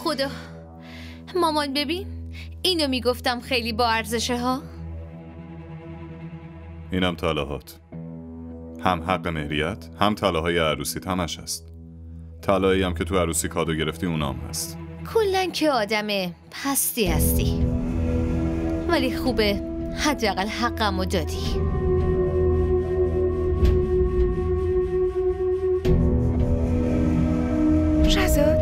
خدا. مامان ببین، اینو میگفتم خیلی با ارزشه ها. اینم طلاهات، هم حق مهریت هم طلاهای عروسیت همش هست. طلایی هم که تو عروسی کادو گرفتی اونام هست. کلن که آدم پستی هستی، ولی خوبه حداقل حقمو دادی. شهزاد،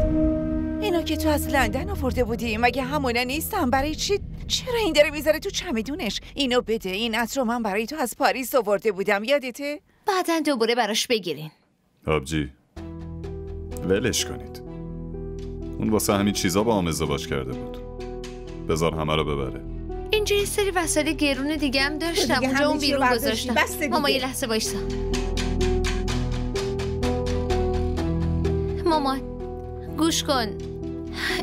اینو که تو از لندن آورده بودی مگه همونه نیستم؟ برای چی؟ چرا این داره میذاره تو چمدونش؟ اینو بده، این عطر رو من برای تو از پاریس آورده بودم، یادته؟ بعدن دوباره براش بگیرین. آبجی ولش کنید، اون واسه همین چیزا با هم ازدواج کرده بود. بذار همه رو ببره. اینجا یه سری وسایل گرون دیگه هم داشتم، اونجا اون بیرون گذاشتم. ماما یه لحظه وایسا. مامان گوش کن،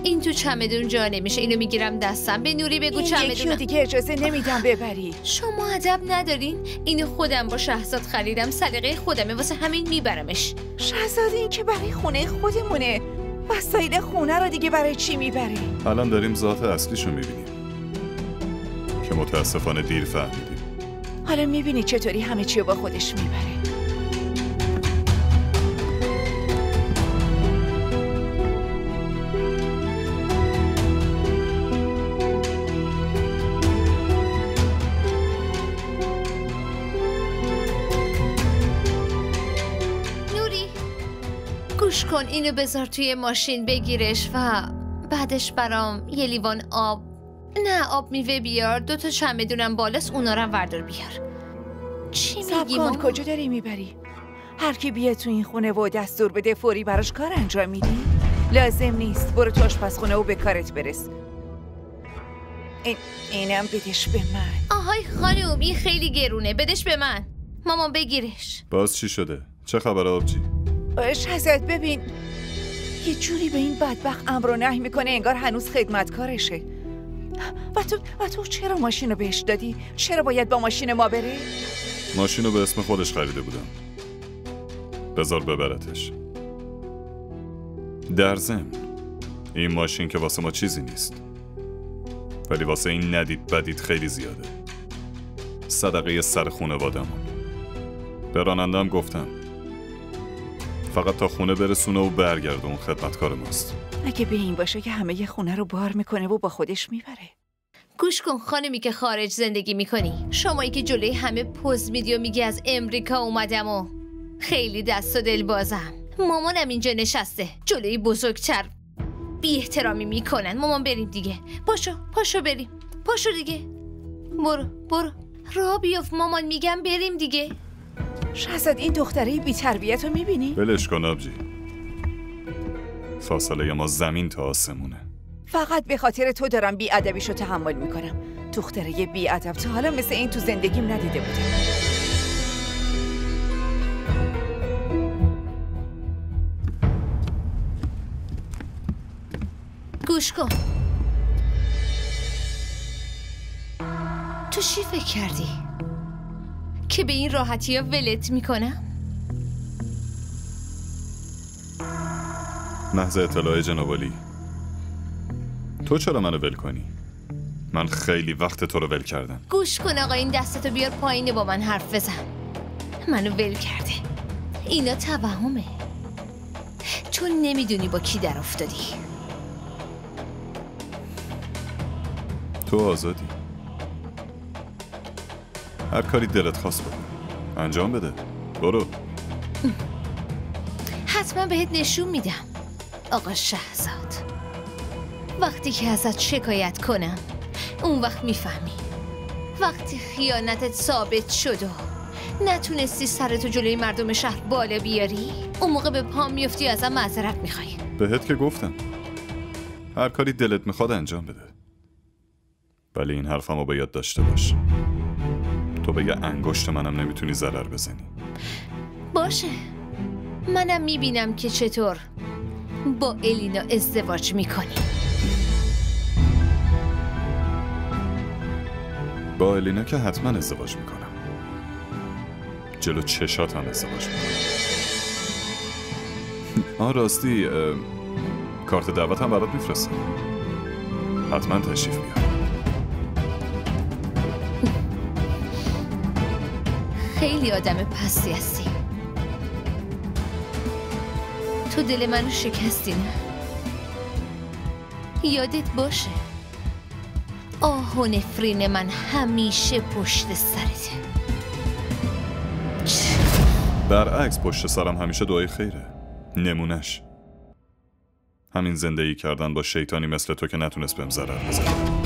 این تو چمدون جا نمیشه، اینو میگیرم دستم. به نوری بگو چمدون. یکی دیگه اجازه نمیدم ببری. شما ادب ندارین؟ اینو خودم با شهزاد خریدم، سلیقه خودمه، واسه همین میبرمش. شهزاد این که برای خونه خودمونه، وسایل خونه رو دیگه برای چی میبری؟ الان داریم ذات اصلیشو میبینیم که متاسفانه دیر فهمیدیم. حالا میبینی چطوری همه چی رو با خودش میبره. گوش کن، اینو بذار توی ماشین بگیرش و بعدش برام یه لیوان آب، نه آب میوه بیار، 2 تا چمدونم بالاست، اونا رو هم وردار بیار. چی میگی مامان؟ کجا داری میبری؟ هر کی بیاد تو این خونه و دستور بده فوری براش کار انجام میدی؟ لازم نیست، برو تو آشپزخونه و به کارت برس. اینم بدش به من. آهای خانم، این خیلی گرونه، بدش به من. مامان بگیرش. باز چی شده؟ چه خبر آبجی؟ شهزاد ببین، یه جوری به این بدبخت امر و نهی میکنه انگار هنوز خدمتکارشه. و تو چرا ماشین رو بهش دادی؟ چرا باید با ماشین ما بره؟ ماشین رو به اسم خودش خریده بودم، بذار ببرتش. در ضمن این ماشین که واسه ما چیزی نیست، ولی واسه این ندید بدید خیلی زیاده. صدقه سر خونوادمون. به رانندم گفتم فقط تا خونه برسونه و برگرده، اون خدمتکار ماست. اگه به این باشه که همه ی خونه رو بار میکنه و با خودش میبره. گوش کن خانمی که خارج زندگی میکنی، شمایی که جلوی همه پوز میدی و میگی از امریکا اومدم و خیلی دست و دل بازم. مامانم اینجا نشسته جلوی بزرگتر بی احترامی میکنن. مامان بریم دیگه، پاشو بریم، پاشو دیگه، برو راه بیفت مامان، میگم بریم دیگه. شهزاد این دختره بی تربیت رو میبینی؟ ولش کن آبجی، فاصله ما زمین تا آسمونه. فقط به خاطر تو دارم بی ادبیشو تحمل میکنم. دختره بی ادب تا حالا مثل این تو زندگیم ندیده بودم. گوش کن، تو چی فکر کردی؟ که به این راحتی ها ولت میکنم؟ محض اطلاع جناب عالی، تو چرا منو ول کنی؟ من خیلی وقت تو رو ول کردم. گوش کن آقا، این دستتو بیار پایین با من حرف بزن. منو ول کرده، اینا توهمه. تو نمیدونی با کی در افتادی. تو آزادی، هر کاری دلت خواست بکن، انجام بده، برو. حتما بهت نشون میدم آقا شهزاد. وقتی که ازت شکایت کنم اون وقت میفهمی. وقتی خیانتت ثابت شد و نتونستی سرتو جلوی مردم شهر بالا بیاری، اون موقع به پام میفتی و ازم معذرت میخوای. بهت که گفتم هر کاری دلت میخواد انجام بده، ولی این حرفمو به یاد داشته باش. تو به یه انگشت منم نمیتونی ضرر بزنی. باشه، منم میبینم که چطور با الینا ازدواج میکنی. با الینا که حتما ازدواج میکنم، جلو چشات هم ازدواج میکنم. راستی کارت دعوت هم برات میفرستم. حتما تشریف بیار. خیلی آدم پستی هستی. تو دل منو شکستی نه؟ یادت باشه آه و نفرین من همیشه پشت سرته. برعکس پشت سرم همیشه دعای خیره. نمونش همین زندگی کردن با شیطانی مثل تو که نتونست بهم ضرر بزنه.